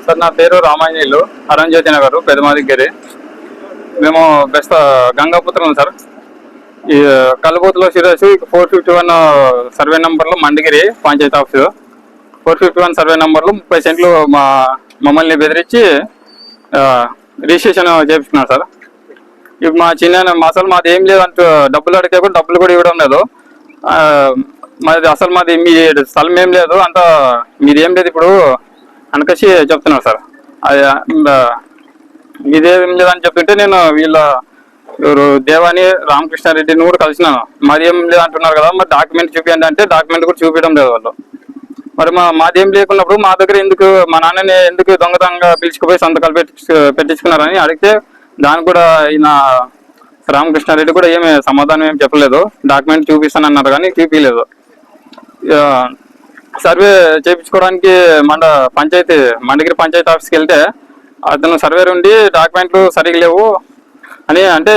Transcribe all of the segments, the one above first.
Sir నా పేరు రామాంజనేయులు, అరుణజ్యోతి నగర్, పెదమాదిగిరి. మేము బెస్ట్ గంగాపుత్రం సార్. ఈ కల్బోతులో సిరస్ 451 సర్వే నెంబర్లో మండగిరి పంచాయతీ ఆఫీసు 451 సర్వే నెంబర్లో 30 సెంట్లు మమ్మల్ని బెదిరించి రిజిస్ట్రేషన్ చేయించుకున్నాను సార్. ఇప్పుడు మా చిన్న అసలు మాది ఏం లేదు అంటూ డబ్బులు అడిగే కూడా డబ్బులు కూడా ఇవ్వడం లేదు. మాది అసలు మాది మీ స్థలం ఏం లేదు, అంత మీది ఏం లేదు ఇప్పుడు అనకసి చెప్తున్నారు సార్. అది మీదేం లేదని చెప్తుంటే నేను వీళ్ళ దేవాని రామకృష్ణారెడ్డిని కూడా కలిసినాను. మాది ఏం లేదు అంటున్నారు కదా, మరి డాక్యుమెంట్ చూపించండి అంటే డాక్యుమెంట్ కూడా చూపించడం లేదు వాళ్ళు. మరి మాదేం లేకున్నప్పుడు మా దగ్గర ఎందుకు మా నాన్నని ఎందుకు దొంగతనంగా పిలుచుకుపోయి సంతకాలు పెట్టించుకున్నారని అడిగితే దానికి కూడా ఈయన రామకృష్ణారెడ్డి కూడా ఏమి సమాధానం ఏం చెప్పలేదు. డాక్యుమెంట్ చూపిస్తాను అన్నారు కానీ చూపించలేదు. సర్వే చేయించుకోవడానికి మండగిరి పంచాయతీ ఆఫీస్కి వెళ్తే అతను సర్వేర్ ఉండి డాక్యుమెంట్లు సరిగ్గా లేవు అని అంటే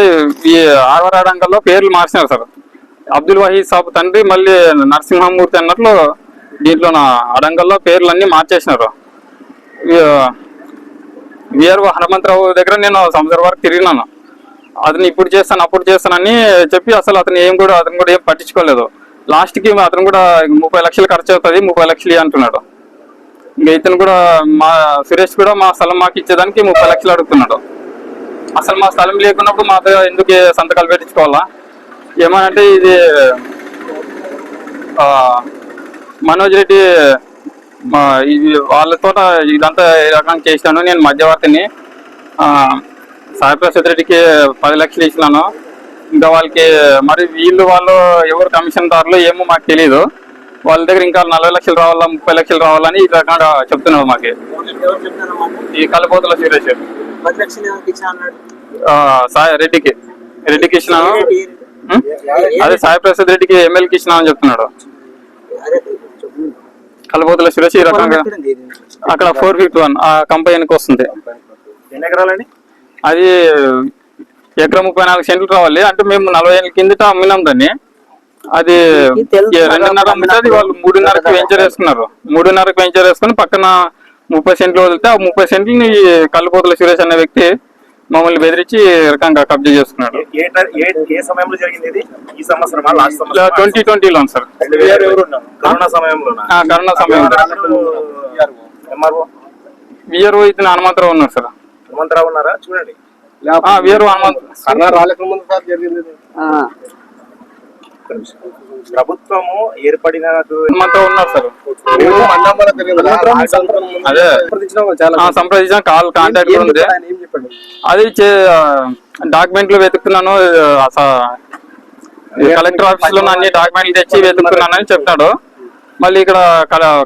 ఈ ఆర్వర్ అంకల్లో పేర్లు మార్చినారు సార్. అబ్దుల్ వహీద్ సాబ్ తండ్రి మళ్ళీ నరసింహమూర్తి అన్నట్లు దీంట్లో నా అడంగల్లో పేర్లు అన్నీ మార్చేసినారు. విఆర్ఓ హనుమంతరావు దగ్గర నేను సంవత్సరం వరకు తిరిగినాను. అతను ఇప్పుడు చేస్తాను అప్పుడు చేస్తానని చెప్పి అసలు అతను కూడా ఏం పట్టించుకోలేదు. లాస్ట్కి అతను కూడా 30 లక్షలు ఖర్చు అవుతుంది, 30 లక్షలు అంటున్నాడు. ఇంకా ఇతను కూడా సురేష్ కూడా మా స్థలం మాకు ఇచ్చేదానికి 30 లక్షలు అడుగుతున్నాడు. అసలు మా స్థలం లేకున్నప్పుడు మాతో ఎందుకు సంతకాలు పెట్టించుకోవాలా? ఏమనంటే ఇది మనోజ్ రెడ్డి వాళ్ళతో ఇదంతా ఏ రకంగా చేసినాను. నేను మధ్యవర్తిని. సాయిప్రసాద్ రెడ్డికి 10 లక్షలు ఇచ్చినాను. ఇంకా వాళ్ళకి మరి వాళ్ళు ఎవరు కమిషన్దారులు ఏమో మాకు తెలియదు. వాళ్ళ దగ్గర ఇంకా 40 లక్షలు రావాలా 30 లక్షలు రావాలని ఈ రకంగా చెప్తున్నారు మాకు. ఈ కలపోతుల సురేష్ రెడ్డికి ఇచ్చినాను. అదే సాయిప్రసాద్ రెడ్డికి ఎమ్మెల్యేకి ఇచ్చినా అని చెప్తున్నాడు. కలపోతుల సురేష్ ఈ రకంగా అక్కడ 451 ఆ కంపెనీకి వస్తుంది. అది ఎకరా 34 సెంట్లు రావాలి అంటే మేము 40 ఏళ్ళ కిందట అమ్మినాం దాన్ని. అది 2.5 అమ్మితే అది వాళ్ళు 3.5కి వెంచర్ వేసుకున్నారు. 3.5కి వెంచర్ వేసుకుని పక్కన 30 సెంట్లు వదిలితే ఆ 30 సెంట్లని కల్పోతుల సురేష్ అనే వ్యక్తి మమ్మల్ని బెదిరించి రకంగా కబ్జా చేసుకున్నాడు. 2020లో సార్. కరోనా సమయంలో విఆర్ఓ ఇతను హనుమంతరావు ఉన్నారు సార్. హనుమంతరావు ఉన్నారా? చూడండి విఆర్ఓ ప్రభుత్వము ఏర్పడిన ఉన్నారు సార్. అదే సంప్రదించిన కాంటాక్ట్ ఉంది. అది డాక్యుమెంట్లు వెతుకుతున్నాను, కలెక్టర్ ఆఫీస్ లో అన్ని డాక్యుమెంట్లు తెచ్చి వెతుకుతున్నానని చెప్తాడు. మళ్ళీ ఇక్కడ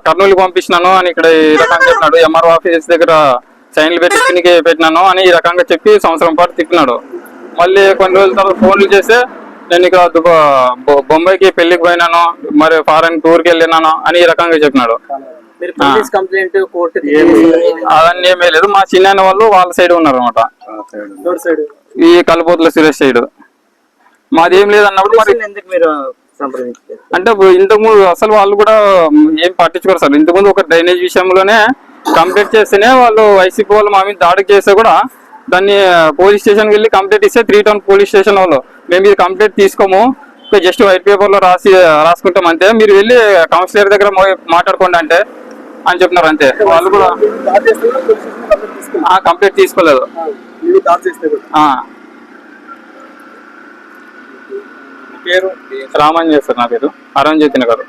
కర్నూలుకి పంపించినాను అని ఇక్కడ ఈ రకంగా చెప్పినాడు. ఎంఆర్ఓ ఆఫీస్ దగ్గర సైన్లు పెట్టినాను అని ఈ రకంగా చెప్పి సంవత్సరం పాటు తిప్పినాడు. మళ్ళీ కొన్ని రోజుల తర్వాత ఫోన్లు చేస్తే నేను ఇక్కడ బొంబాయికి పెళ్లికి పోయినాను, మరి ఫారెన్ టూర్కి వెళ్ళినాను అని ఈ రకంగా చెప్పినాడు. అవన్నీ ఏమీ లేదు. మా చిన్న వాళ్ళు వాళ్ళ సైడ్ ఉన్నారు అనమాట, ఈ కలపోతుల సురేష్ సైడ్. మాది ఏం లేదు అన్నప్పుడు మరి అంటే ఇంతకుముందు అసలు వాళ్ళు కూడా ఏం పట్టించుకోరు సార్. ఇంతకుముందు ఒక డ్రైనేజ్ విషయంలోనే కంప్లైంట్ చేస్తేనే వాళ్ళు వైసీపీ వాళ్ళు మా మీద దాడికి చేస్తే కూడా దాన్ని పోలీస్ స్టేషన్కి వెళ్ళి కంప్లైంట్ ఇస్తే 3 టౌన్ పోలీస్ స్టేషన్ వాళ్ళు మేము ఇది కంప్లైంట్ తీసుకోము, జస్ట్ వైట్ పేపర్లో రాసుకుంటాం అంతే, మీరు వెళ్ళి కౌన్సిలర్ దగ్గర మాట్లాడుకోండి అంటే అని చెప్తున్నారు అంతే. వాళ్ళు కూడా కంప్లైంట్ తీసుకోలేదు. పేరు రామాంజనేయ సార్. నా పేరు అరుణజ్యోతి నగర్.